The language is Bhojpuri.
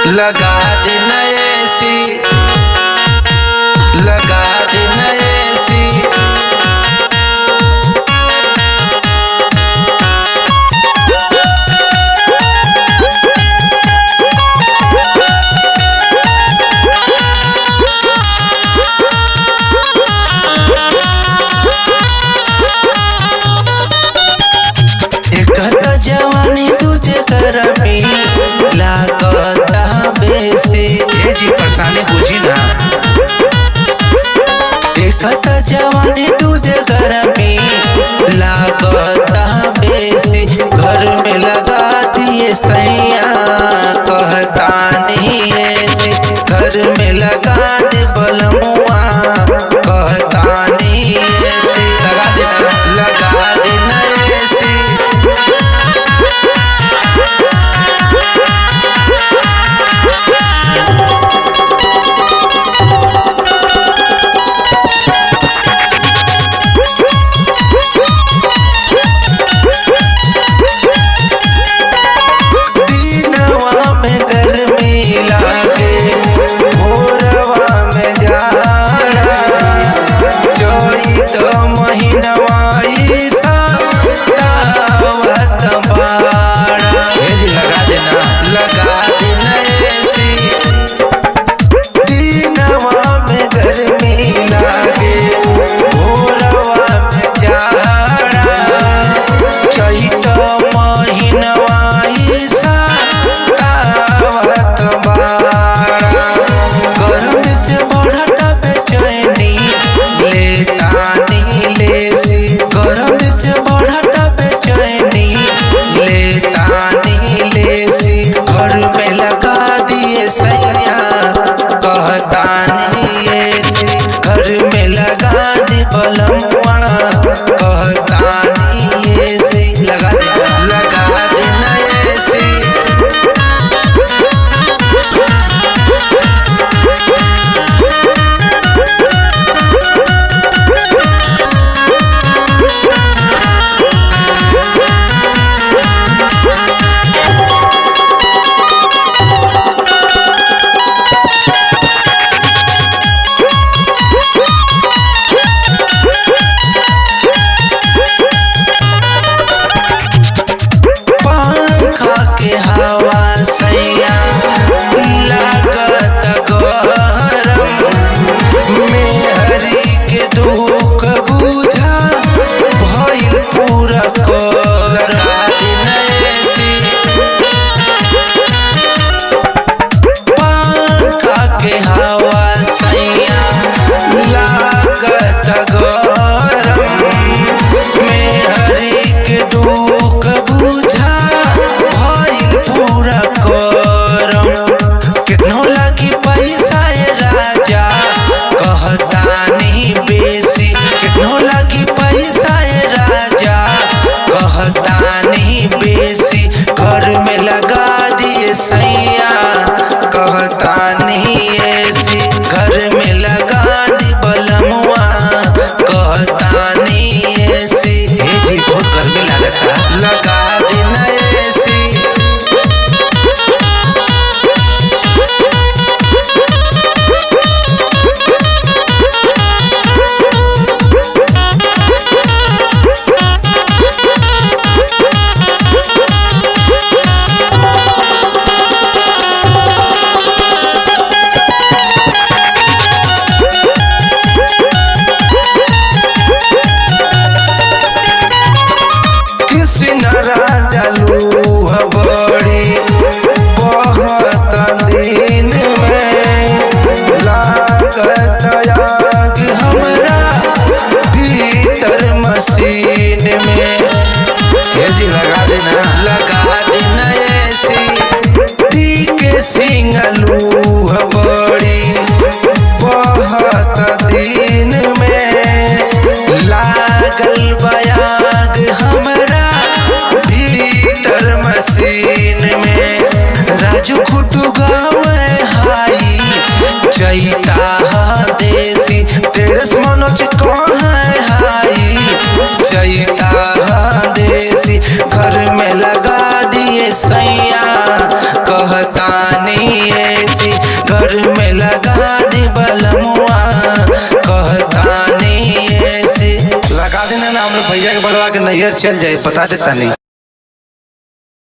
लगा देना ऐसी, लगा देना ऐसी। जवानी तुझे करमी लागता बेसी। ये जी परेशानी बुझी ना। देखत जवानी तुझे करमी लागता बेसी। घर में लगा दिए सैया कहता नहीं ऐसे। घर में लगा दे बलमुआ कहता नहीं ऐसे। लगा देना, लगा देना ऐसी। घर में लगा दी बलमुआ कहता नहीं ऐसे। लगा देना, लगा देना ऐसे। के हवा सैया लागत गरम। मेहरी के दुख बुझा भइल पूरा करम। पंखा के हवा सैया लागत गरम। मेहरी के दुख बुझा पूरा करम। कितनो लगी पैसा राजा कहता नहीं बेसी। कितनो लगी पैसा राजा कहता नहीं बेसी। घर में लगा दिए सैया कहता नहीं ऐसी। घर में लगा दी बलमुआ कहता नहीं ऐसी। ये जी बहुत गर्मी लगता। लगा देना ऐसी। लगा देना, लगा देना ऐसी। टीके सिंगलू बड़ी बहुत दिन में लागल बयाग हमरा भीतर मशीन में। राजू खुटू गावे हाई चैता देसी। तेरस मनोज कौन है हाई चैता देसी। घर में लगा दिए सैया कहता कहतानी ऐसी घर में लगा दी बलमुआ, कहतानी ऐसी लगा देना ना, हम लोग भैया के बढ़वा के नैहर चल जाए, बता देता नहीं।